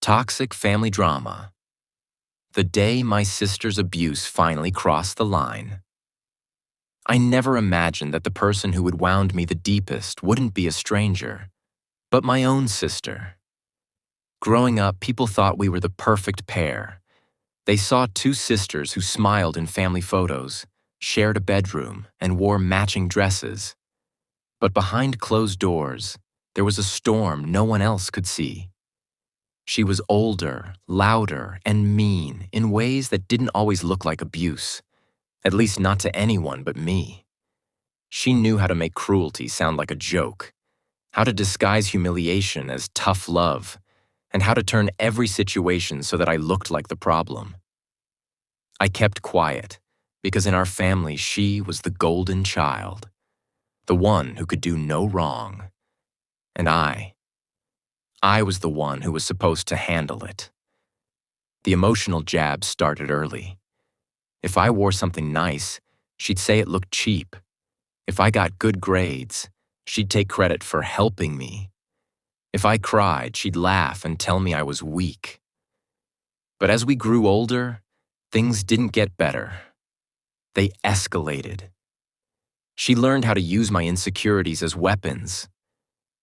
Toxic family drama. The day my sister's abuse finally crossed the line. I never imagined that the person who would wound me the deepest wouldn't be a stranger, but my own sister. Growing up, people thought we were the perfect pair. They saw two sisters who smiled in family photos, shared a bedroom, and wore matching dresses. But behind closed doors, there was a storm no one else could see. She was older, louder, and mean in ways that didn't always look like abuse, at least not to anyone but me. She knew how to make cruelty sound like a joke, how to disguise humiliation as tough love, and how to turn every situation so that I looked like the problem. I kept quiet, because in our family she was the golden child, the one who could do no wrong. And I was the one who was supposed to handle it. The emotional jabs started early. If I wore something nice, she'd say it looked cheap. If I got good grades, she'd take credit for helping me. If I cried, she'd laugh and tell me I was weak. But as we grew older, things didn't get better. They escalated. She learned how to use my insecurities as weapons.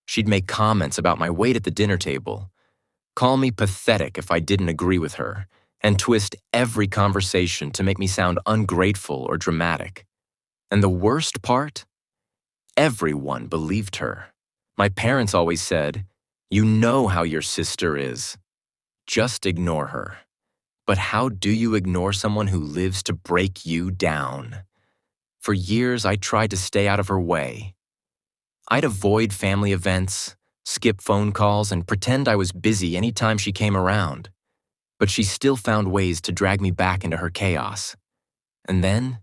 She'd make comments about my weight at the dinner table, call me pathetic if I didn't agree with her, and twist every conversation to make me sound ungrateful or dramatic. And the worst part? Everyone believed her. My parents always said, "You know how your sister is. Just ignore her." But how do you ignore someone who lives to break you down? For years, I tried to stay out of her way. I'd avoid family events, skip phone calls, and pretend I was busy anytime she came around. But she still found ways to drag me back into her chaos. And then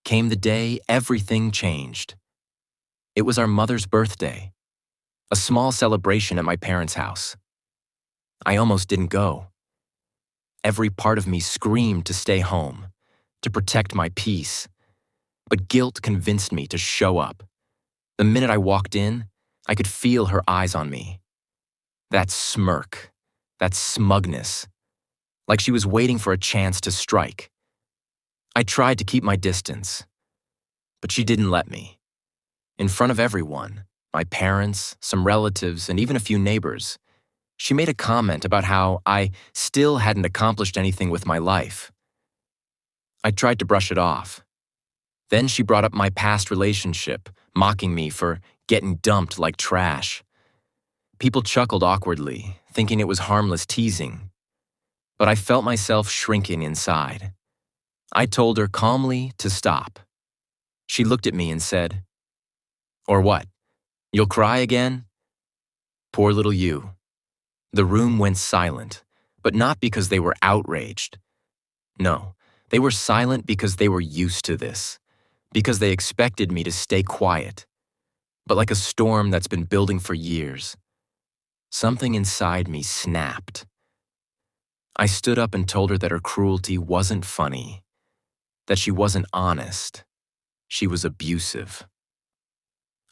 came the day everything changed. It was our mother's birthday, a small celebration at my parents' house. I almost didn't go. Every part of me screamed to stay home, to protect my peace. But guilt convinced me to show up. The minute I walked in, I could feel her eyes on me. That smirk, that smugness, like she was waiting for a chance to strike. I tried to keep my distance, but she didn't let me. In front of everyone, my parents, some relatives, and even a few neighbors, she made a comment about how I still hadn't accomplished anything with my life. I tried to brush it off. Then she brought up my past relationship, mocking me for getting dumped like trash. People chuckled awkwardly, thinking it was harmless teasing. But I felt myself shrinking inside. I told her calmly to stop. She looked at me and said, "Or what? You'll cry again?" Poor little you. The room went silent, but not because they were outraged. No, they were silent because they were used to this, because they expected me to stay quiet. But like a storm that's been building for years, something inside me snapped. I stood up and told her that her cruelty wasn't funny, that she wasn't honest, she was abusive.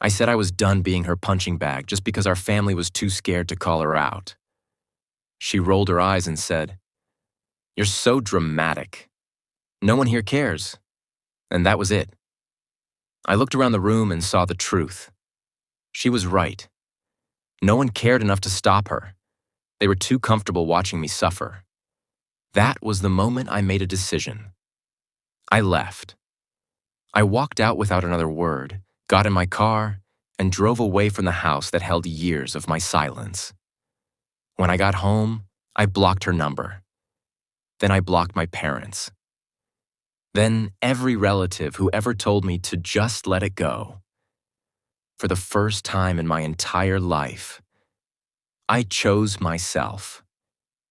I said I was done being her punching bag just because our family was too scared to call her out. She rolled her eyes and said, "You're so dramatic. No one here cares." And that was it. I looked around the room and saw the truth. She was right. No one cared enough to stop her. They were too comfortable watching me suffer. That was the moment I made a decision. I left. I walked out without another word, got in my car, and drove away from the house that held years of my silence. When I got home, I blocked her number. Then I blocked my parents. Then every relative who ever told me to just let it go. For the first time in my entire life, I chose myself.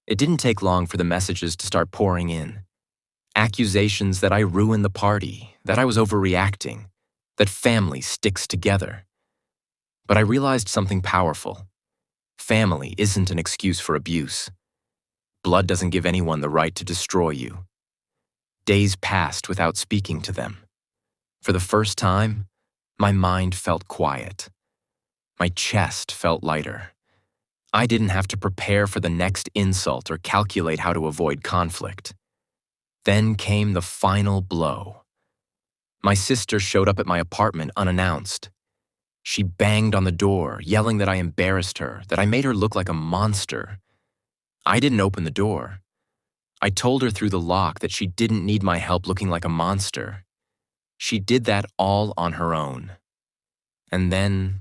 It didn't take long for the messages to start pouring in. Accusations that I ruined the party, that I was overreacting, that family sticks together. But I realized something powerful. Family isn't an excuse for abuse. Blood doesn't give anyone the right to destroy you. Days passed without speaking to them. For the first time, my mind felt quiet. My chest felt lighter. I didn't have to prepare for the next insult or calculate how to avoid conflict. Then came the final blow. My sister showed up at my apartment unannounced. She banged on the door, yelling that I embarrassed her, that I made her look like a monster. I didn't open the door. I told her through the lock that she didn't need my help looking like a monster. She did that all on her own. And then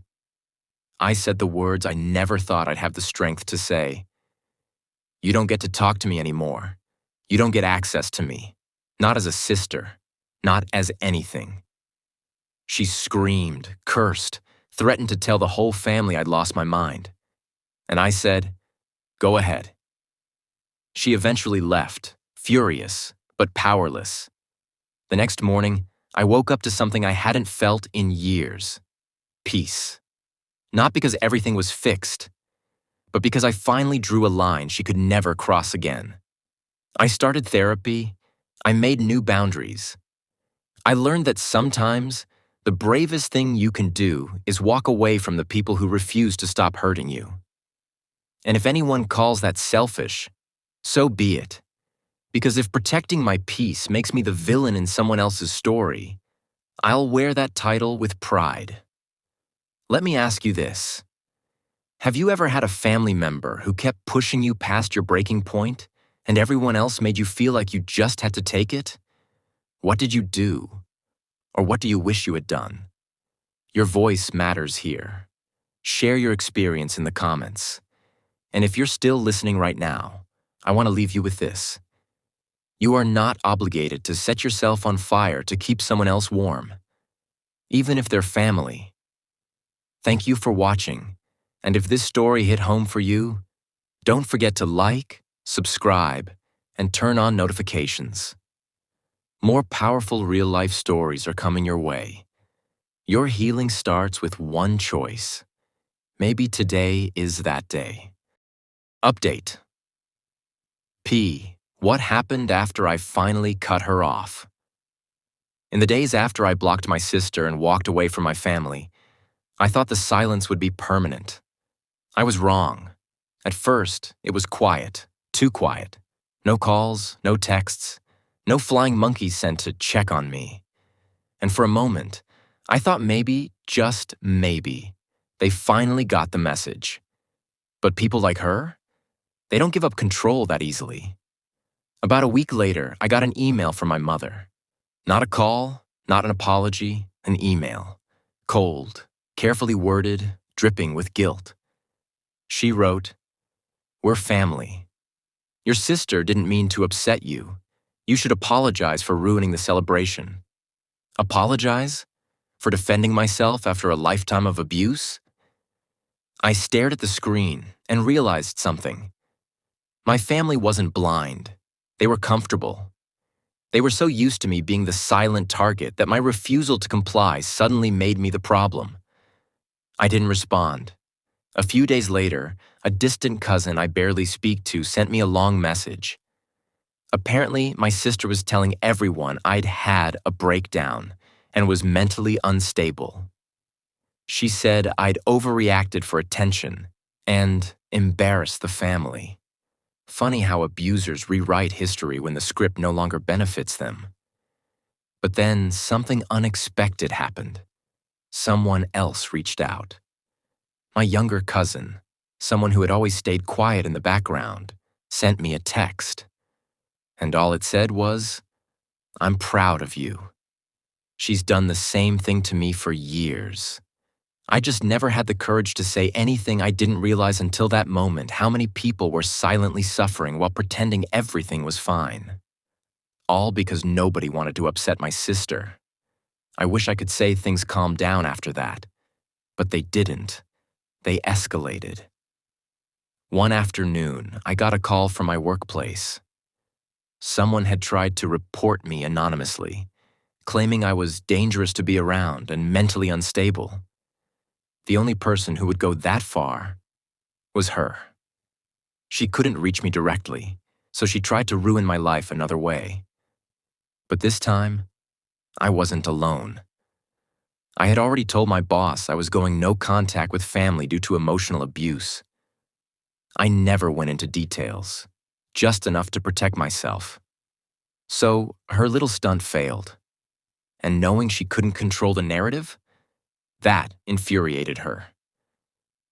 I said the words I never thought I'd have the strength to say. You don't get to talk to me anymore. You don't get access to me. Not as a sister. Not as anything. She screamed, cursed, threatened to tell the whole family I'd lost my mind. And I said, go ahead. She eventually left, furious, but powerless. The next morning, I woke up to something I hadn't felt in years. Peace. Not because everything was fixed, but because I finally drew a line she could never cross again. I started therapy. I made new boundaries. I learned that sometimes the bravest thing you can do is walk away from the people who refuse to stop hurting you. And if anyone calls that selfish, so be it. Because if protecting my peace makes me the villain in someone else's story, I'll wear that title with pride. Let me ask you this. Have you ever had a family member who kept pushing you past your breaking point, and everyone else made you feel like you just had to take it? What did you do? Or what do you wish you had done? Your voice matters here. Share your experience in the comments. And if you're still listening right now, I want to leave you with this. You are not obligated to set yourself on fire to keep someone else warm, even if they're family. Thank you for watching, and if this story hit home for you, don't forget to like, subscribe, and turn on notifications. More powerful real-life stories are coming your way. Your healing starts with one choice. Maybe today is that day. Update. P. What happened after I finally cut her off? In the days after I blocked my sister and walked away from my family, I thought the silence would be permanent. I was wrong. At first, it was quiet, too quiet. No calls, no texts, no flying monkeys sent to check on me. And for a moment, I thought maybe, just maybe, they finally got the message. But people like her? They don't give up control that easily. About a week later, I got an email from my mother. Not a call, not an apology, an email. Cold, carefully worded, dripping with guilt. She wrote, "We're family. Your sister didn't mean to upset you. You should apologize for ruining the celebration." Apologize? For defending myself after a lifetime of abuse? I stared at the screen and realized something. My family wasn't blind. They were comfortable. They were so used to me being the silent target that my refusal to comply suddenly made me the problem. I didn't respond. A few days later, a distant cousin I barely speak to sent me a long message. Apparently, my sister was telling everyone I'd had a breakdown and was mentally unstable. She said I'd overreacted for attention and embarrassed the family. Funny how abusers rewrite history when the script no longer benefits them. But then something unexpected happened. Someone else reached out. My younger cousin, someone who had always stayed quiet in the background, sent me a text. And all it said was, "I'm proud of you. She's done the same thing to me for years." I just never had the courage to say anything. I didn't realize until that moment how many people were silently suffering while pretending everything was fine. All because nobody wanted to upset my sister. I wish I could say things calmed down after that, but they didn't. They escalated. One afternoon, I got a call from my workplace. Someone had tried to report me anonymously, claiming I was dangerous to be around and mentally unstable. The only person who would go that far was her. She couldn't reach me directly, so she tried to ruin my life another way. But this time, I wasn't alone. I had already told my boss I was going no contact with family due to emotional abuse. I never went into details, just enough to protect myself. So her little stunt failed, and knowing she couldn't control the narrative, that infuriated her.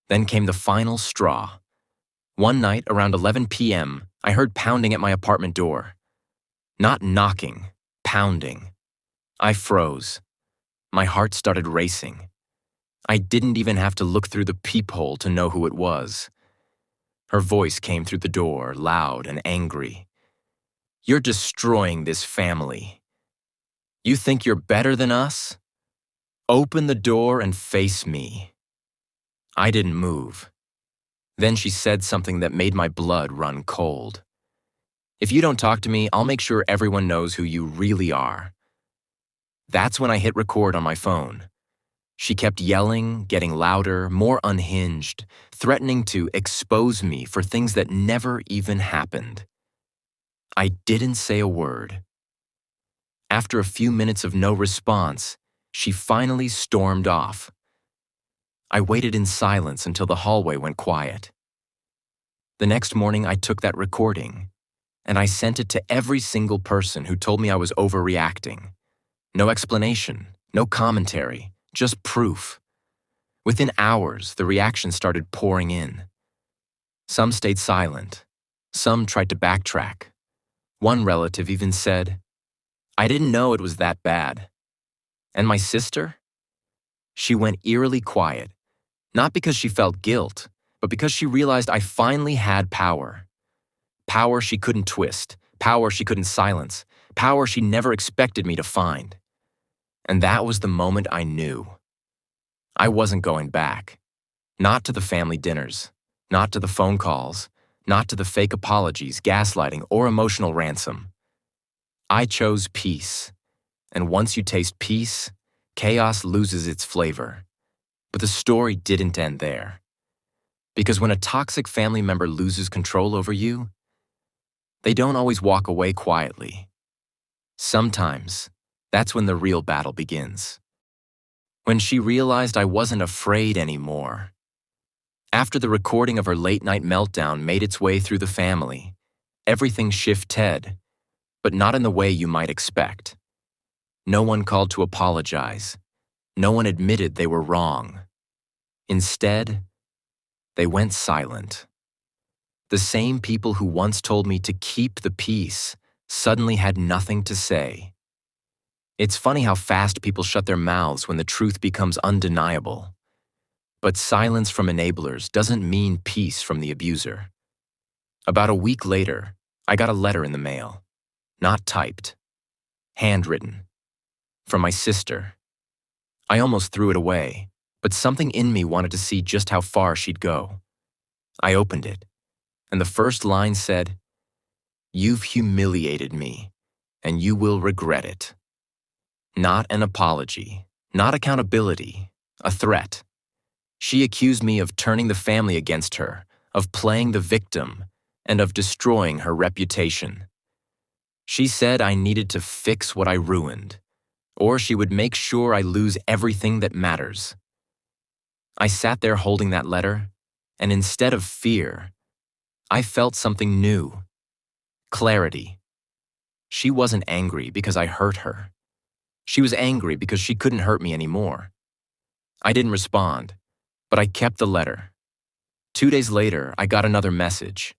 Then came the final straw. One night around 11 p.m., I heard pounding at my apartment door. Not knocking, pounding. I froze. My heart started racing. I didn't even have to look through the peephole to know who it was. Her voice came through the door, loud and angry. "You're destroying this family. You think you're better than us? Open the door and face me." I didn't move. Then she said something that made my blood run cold. "If you don't talk to me, I'll make sure everyone knows who you really are." That's when I hit record on my phone. She kept yelling, getting louder, more unhinged, threatening to expose me for things that never even happened. I didn't say a word. After a few minutes of no response, she finally stormed off. I waited in silence until the hallway went quiet. The next morning, I took that recording, and I sent it to every single person who told me I was overreacting. No explanation, no commentary, just proof. Within hours, the reactions started pouring in. Some stayed silent. Some tried to backtrack. One relative even said, "I didn't know it was that bad." And my sister? She went eerily quiet, not because she felt guilt, but because she realized I finally had power. Power she couldn't twist, power she couldn't silence, power she never expected me to find. And that was the moment I knew. I wasn't going back. Not to the family dinners, not to the phone calls, not to the fake apologies, gaslighting, or emotional ransom. I chose peace. And once you taste peace, chaos loses its flavor. But the story didn't end there. Because when a toxic family member loses control over you, they don't always walk away quietly. Sometimes, that's when the real battle begins. When she realized I wasn't afraid anymore. After the recording of her late-night meltdown made its way through the family, everything shifted, but not in the way you might expect. No one called to apologize. No one admitted they were wrong. Instead, they went silent. The same people who once told me to keep the peace suddenly had nothing to say. It's funny how fast people shut their mouths when the truth becomes undeniable. But silence from enablers doesn't mean peace from the abuser. About a week later, I got a letter in the mail. Not typed. Handwritten. From my sister. I almost threw it away, but something in me wanted to see just how far she'd go. I opened it, and the first line said, "You've humiliated me, and you will regret it." Not an apology, not accountability, a threat. She accused me of turning the family against her, of playing the victim, and of destroying her reputation. She said I needed to fix what I ruined, or she would make sure I lose everything that matters. I sat there holding that letter, and instead of fear, I felt something new. Clarity. She wasn't angry because I hurt her. She was angry because she couldn't hurt me anymore. I didn't respond, but I kept the letter. 2 days later, I got another message,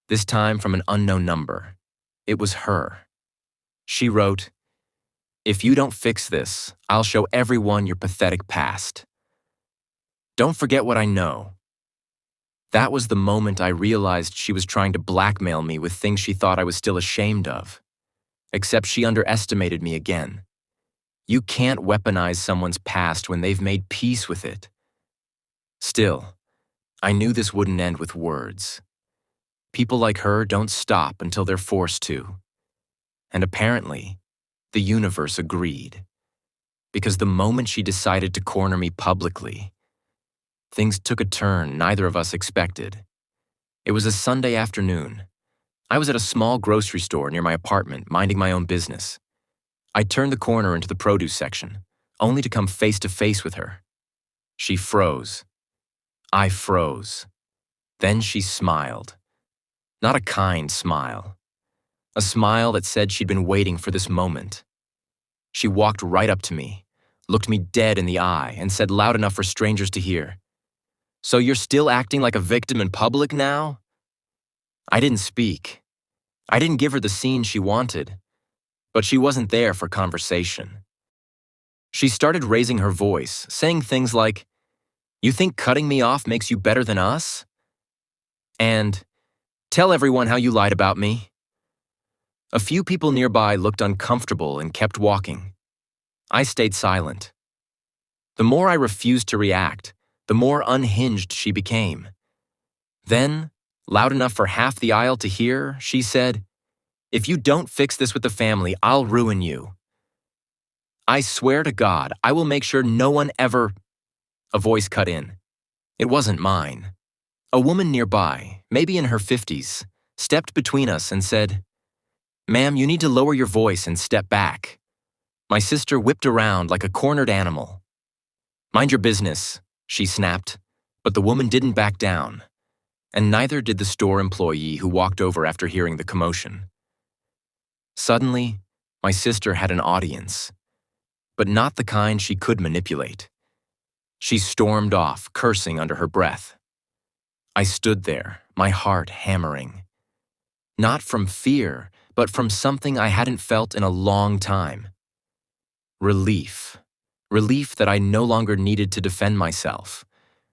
this time from an unknown number. It was her. She wrote, "If you don't fix this, I'll show everyone your pathetic past. Don't forget what I know." That was the moment I realized she was trying to blackmail me with things she thought I was still ashamed of. Except she underestimated me again. You can't weaponize someone's past when they've made peace with it. Still, I knew this wouldn't end with words. People like her don't stop until they're forced to. And apparently, the universe agreed. Because the moment she decided to corner me publicly, things took a turn neither of us expected. It was a Sunday afternoon. I was at a small grocery store near my apartment, minding my own business. I turned the corner into the produce section, only to come face to face with her. She froze. I froze. Then she smiled. Not a kind smile. A smile that said she'd been waiting for this moment. She walked right up to me, looked me dead in the eye, and said loud enough for strangers to hear, "So you're still acting like a victim in public now?" I didn't speak. I didn't give her the scene she wanted, but she wasn't there for conversation. She started raising her voice, saying things like, "You think cutting me off makes you better than us?" And, "Tell everyone how you lied about me." A few people nearby looked uncomfortable and kept walking. I stayed silent. The more I refused to react, the more unhinged she became. Then, loud enough for half the aisle to hear, she said, "If you don't fix this with the family, I'll ruin you. I swear to God, I will make sure no one ever—" A voice cut in. It wasn't mine. A woman nearby, maybe in her 50s, stepped between us and said, "Ma'am, you need to lower your voice and step back." My sister whipped around like a cornered animal. "Mind your business," she snapped, but the woman didn't back down, and neither did the store employee who walked over after hearing the commotion. Suddenly, my sister had an audience, but not the kind she could manipulate. She stormed off, cursing under her breath. I stood there, my heart hammering. Not from fear, but from something I hadn't felt in a long time. Relief. Relief that I no longer needed to defend myself.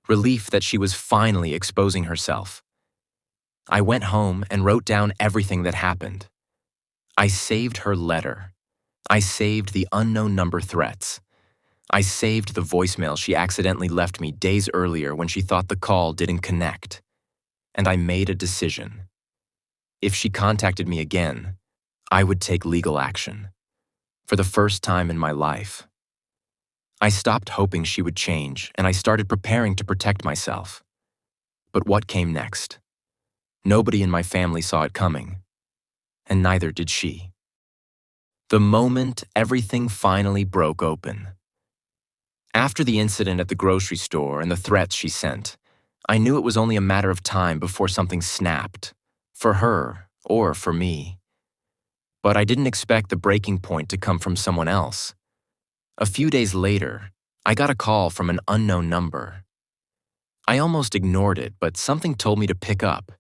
Relief that she was finally exposing herself. I went home and wrote down everything that happened. I saved her letter. I saved the unknown number threats. I saved the voicemail she accidentally left me days earlier when she thought the call didn't connect. And I made a decision. If she contacted me again, I would take legal action. For the first time in my life. I stopped hoping she would change, and I started preparing to protect myself. But what came next? Nobody in my family saw it coming, and neither did she. The moment everything finally broke open. After the incident at the grocery store and the threats she sent, I knew it was only a matter of time before something snapped, for her or for me. But I didn't expect the breaking point to come from someone else. A few days later, I got a call from an unknown number. I almost ignored it, but something told me to pick up.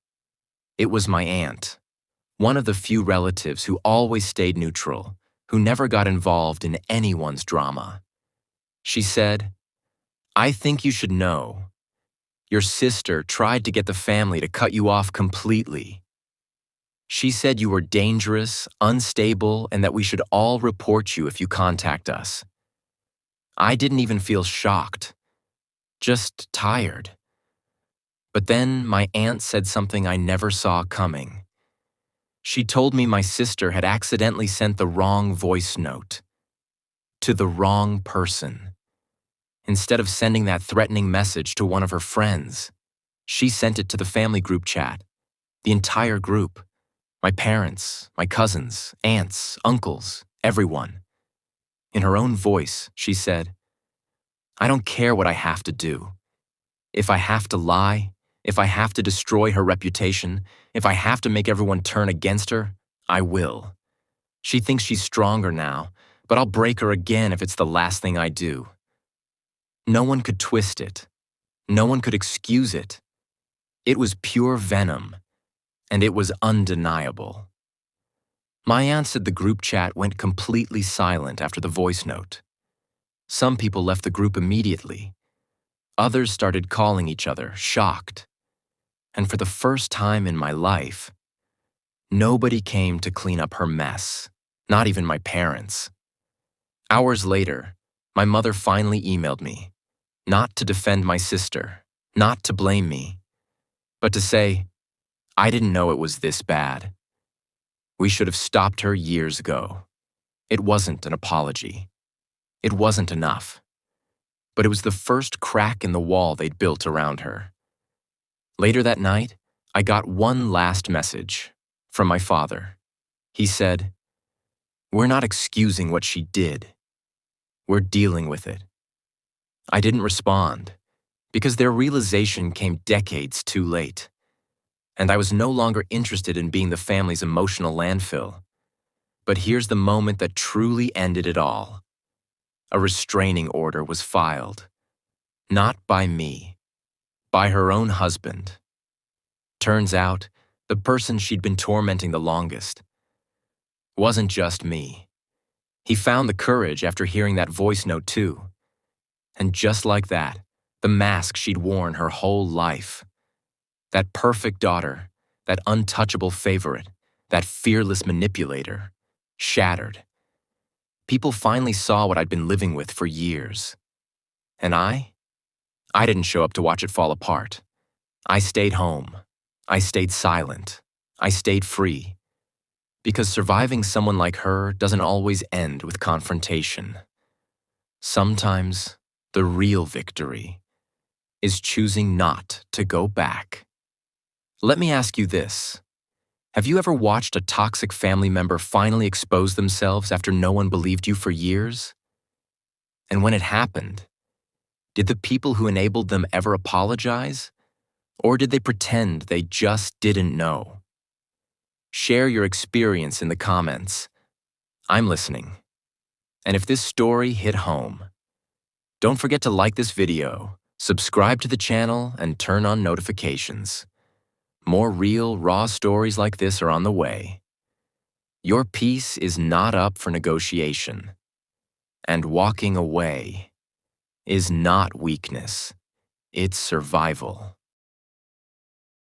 It was my aunt, one of the few relatives who always stayed neutral, who never got involved in anyone's drama. She said, "I think you should know. Your sister tried to get the family to cut you off completely. She said you were dangerous, unstable, and that we should all report you if you contact us." I didn't even feel shocked, just tired. But then my aunt said something I never saw coming. She told me my sister had accidentally sent the wrong voice note to the wrong person. Instead of sending that threatening message to one of her friends, she sent it to the family group chat, the entire group. My parents, my cousins, aunts, uncles, everyone. In her own voice, she said, "I don't care what I have to do. If I have to lie, if I have to destroy her reputation, if I have to make everyone turn against her, I will. She thinks she's stronger now, but I'll break her again if it's the last thing I do." No one could twist it. No one could excuse it. It was pure venom. And it was undeniable. My aunt said the group chat went completely silent after the voice note. Some people left the group immediately. Others started calling each other, shocked. And for the first time in my life, nobody came to clean up her mess, not even my parents. Hours later, my mother finally emailed me, not to defend my sister, not to blame me, but to say, "I didn't know it was this bad. We should have stopped her years ago." It wasn't an apology. It wasn't enough. But it was the first crack in the wall they'd built around her. Later that night, I got one last message from my father. He said, "We're not excusing what she did. We're dealing with it." I didn't respond, because their realization came decades too late. and I was no longer interested in being the family's emotional landfill. But here's the moment that truly ended it all. A restraining order was filed. Not by me, by her own husband. Turns out, the person she'd been tormenting the longest wasn't just me. He found the courage after hearing that voice note too. And just like that, the mask she'd worn her whole life. That perfect daughter, that untouchable favorite, that fearless manipulator, shattered. People finally saw what I'd been living with for years. And I didn't show up to watch it fall apart. I stayed home. I stayed silent. I stayed free. Because surviving someone like her doesn't always end with confrontation. Sometimes the real victory is choosing not to go back. Let me ask you this. Have you ever watched a toxic family member finally expose themselves after no one believed you for years? And when it happened, did the people who enabled them ever apologize? Or did they pretend they just didn't know? Share your experience in the comments. I'm listening. And if this story hit home, don't forget to like this video, subscribe to the channel, and turn on notifications. More real, raw stories like this are on the way. Your peace is not up for negotiation. And walking away is not weakness, it's survival.